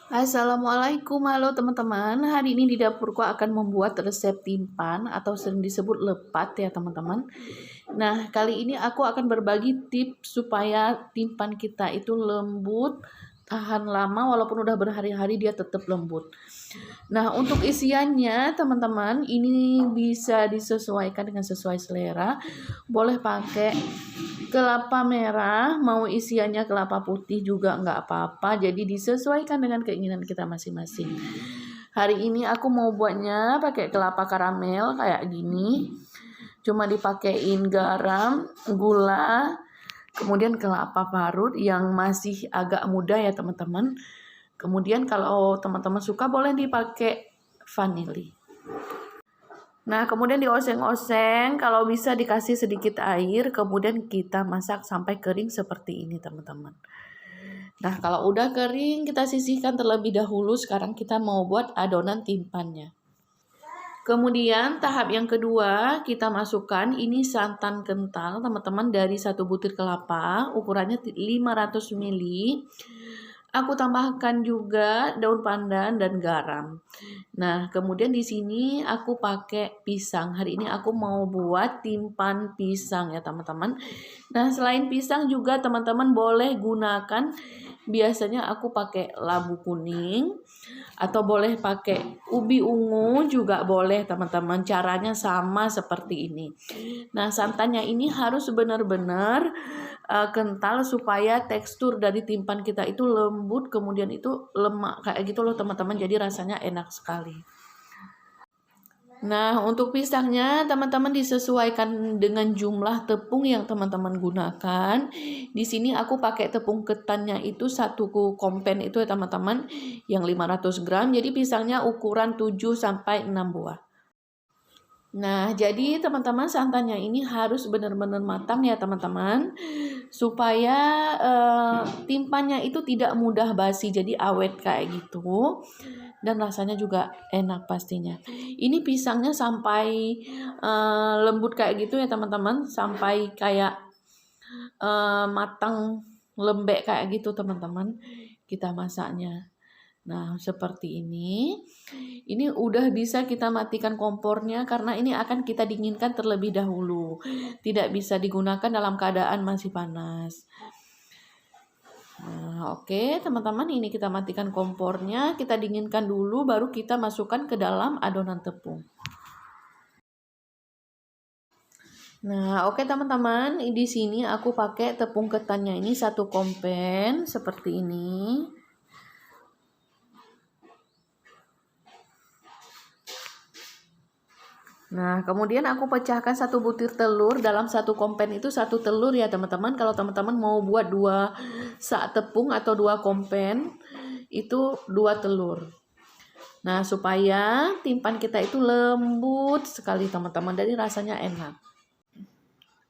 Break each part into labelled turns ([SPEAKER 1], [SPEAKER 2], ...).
[SPEAKER 1] Assalamualaikum, halo teman-teman. Hari ini di dapurku akan membuat resep timpan atau sering disebut lepat ya teman-teman. Nah, kali ini aku akan berbagi tips supaya timpan kita itu lembut, tahan lama walaupun udah berhari-hari dia tetap lembut. Nah, untuk isiannya teman-teman ini bisa disesuaikan dengan sesuai selera. Boleh pakai kelapa merah, mau isiannya kelapa putih juga nggak apa-apa. Jadi disesuaikan dengan keinginan kita masing-masing. Hari ini aku mau buatnya pakai kelapa karamel kayak gini. Cuma dipakein garam, gula, kemudian kelapa parut yang masih agak muda ya teman-teman. Kemudian kalau teman-teman suka boleh dipakai vanili. Nah, kemudian dioseng-oseng, kalau bisa dikasih sedikit air, kemudian kita masak sampai kering seperti ini, teman-teman. Nah, kalau udah kering, kita sisihkan terlebih dahulu. Sekarang kita mau buat adonan timpannya. Kemudian tahap yang kedua, kita masukkan ini santan kental, teman-teman, dari 1 butir kelapa, ukurannya 500 ml. Aku tambahkan juga daun pandan dan garam. Nah, kemudian di sini aku pakai pisang. Hari ini aku mau buat timpan pisang ya, teman-teman. Nah, selain pisang juga teman-teman boleh gunakan, biasanya aku pakai labu kuning atau boleh pakai ubi ungu juga boleh, teman-teman. Caranya sama seperti ini. Nah, santannya ini harus benar-benar kental supaya tekstur dari timpan kita itu lembut, kemudian itu lemak kayak gitu loh teman-teman, jadi rasanya enak sekali. Nah, untuk pisangnya teman-teman disesuaikan dengan jumlah tepung yang teman-teman gunakan. Di sini aku pakai tepung ketannya itu 1 kompen itu ya teman-teman, yang 500 gram. Jadi pisangnya ukuran 7 sampai 6 buah. Nah, jadi teman-teman santannya ini harus benar-benar matang ya teman-teman, supaya timpannya itu tidak mudah basi, jadi awet kayak gitu, dan rasanya juga enak pastinya. Ini pisangnya sampai lembut kayak gitu ya teman-teman, sampai kayak matang lembek kayak gitu teman-teman, kita masaknya. Nah, seperti ini. Ini udah bisa kita matikan kompornya karena ini akan kita dinginkan terlebih dahulu. Tidak bisa digunakan dalam keadaan masih panas. Nah, oke, teman-teman, ini kita matikan kompornya, kita dinginkan dulu baru kita masukkan ke dalam adonan tepung. Nah, oke teman-teman, di sini aku pakai tepung ketannya ini 1 kompen seperti ini. Nah, kemudian aku pecahkan 1 butir telur. Dalam 1 kompen itu 1 telur ya teman-teman. Kalau teman-teman mau buat 2 sak tepung atau 2 kompen, itu 2 telur. Nah, supaya timpan kita itu lembut sekali teman-teman, jadi rasanya enak.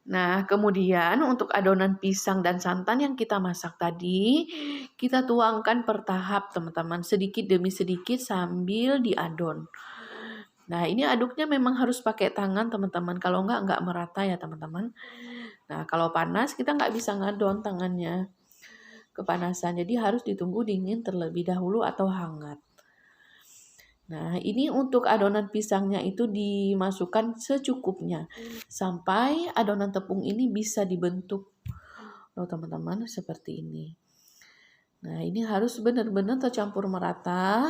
[SPEAKER 1] Nah, kemudian untuk adonan pisang dan santan yang kita masak tadi, kita tuangkan per tahap teman-teman, sedikit demi sedikit sambil diadon. Nah, ini aduknya memang harus pakai tangan teman-teman, kalau nggak merata ya teman-teman. Nah, kalau panas kita nggak bisa ngadon tangannya, kepanasan, jadi harus ditunggu dingin terlebih dahulu atau hangat. Nah, ini untuk adonan pisangnya itu dimasukkan secukupnya, sampai adonan tepung ini bisa dibentuk loh teman-teman, seperti ini. Nah, ini harus benar-benar tercampur merata,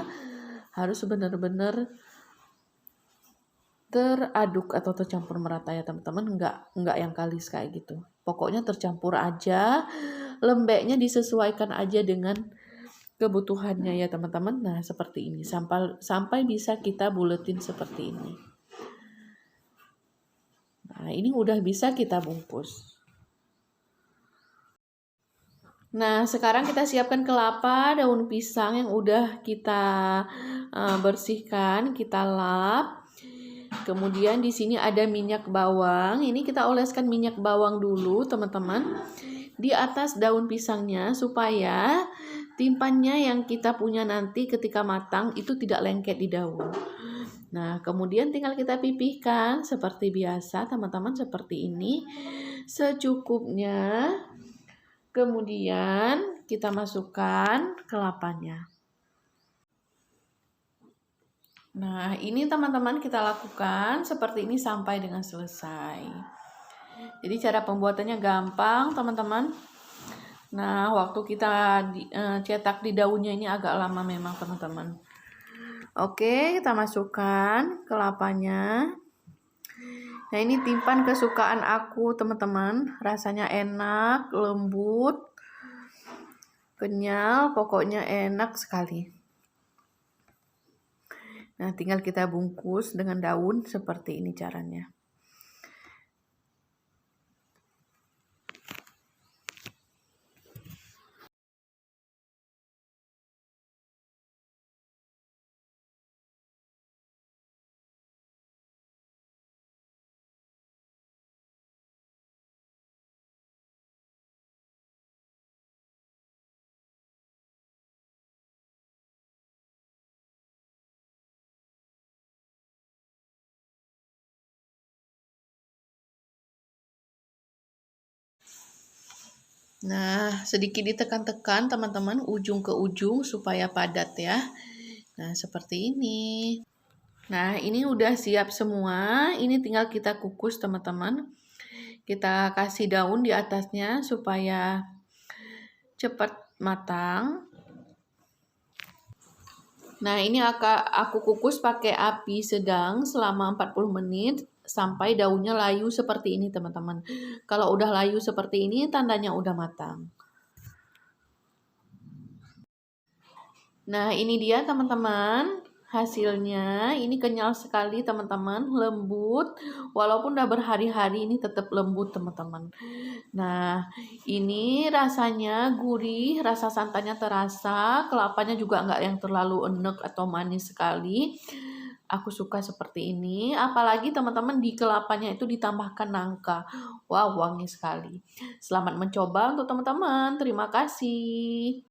[SPEAKER 1] harus benar-benar teraduk atau tercampur merata ya teman-teman, enggak yang kalis kayak gitu. Pokoknya tercampur aja, lembeknya disesuaikan aja dengan kebutuhannya ya teman-teman. Nah, seperti ini sampai bisa kita buletin seperti ini. Nah, ini udah bisa kita bungkus. Nah, sekarang kita siapkan kelapa, daun pisang yang udah kita bersihkan, kita lap. Kemudian di sini ada minyak bawang. Ini kita oleskan minyak bawang dulu, teman-teman, di atas daun pisangnya supaya timpannya yang kita punya nanti ketika matang itu tidak lengket di daun. Nah, kemudian tinggal kita pipihkan seperti biasa, teman-teman, seperti ini secukupnya. Kemudian kita masukkan kelapanya. Nah, ini teman-teman kita lakukan seperti ini sampai dengan selesai. Jadi cara pembuatannya gampang, teman-teman. Nah, waktu kita cetak di daunnya ini agak lama memang, teman-teman. Oke, kita masukkan kelapanya. Nah, ini timpan kesukaan aku, teman-teman. Rasanya enak, lembut, kenyal, pokoknya enak sekali. Nah, tinggal kita bungkus dengan daun seperti ini caranya. Nah, sedikit ditekan-tekan teman-teman ujung ke ujung supaya padat ya. Nah, seperti ini. Nah, ini udah siap semua. Ini tinggal kita kukus teman-teman. Kita kasih daun di atasnya supaya cepat matang. Nah, ini aku kukus pakai api sedang selama 40 menit sampai daunnya layu seperti ini, teman-teman. Kalau udah layu seperti ini, tandanya udah matang. Nah, ini dia teman-teman hasilnya. Ini kenyal sekali teman-teman, lembut. Walaupun udah berhari-hari ini tetap lembut teman-teman. Nah, ini rasanya gurih, rasa santannya terasa, kelapanya juga nggak yang terlalu enek atau manis sekali. Aku suka seperti ini, apalagi teman-teman di kelapanya itu ditambahkan nangka. Wow, wangi sekali. Selamat mencoba untuk teman-teman. Terima kasih.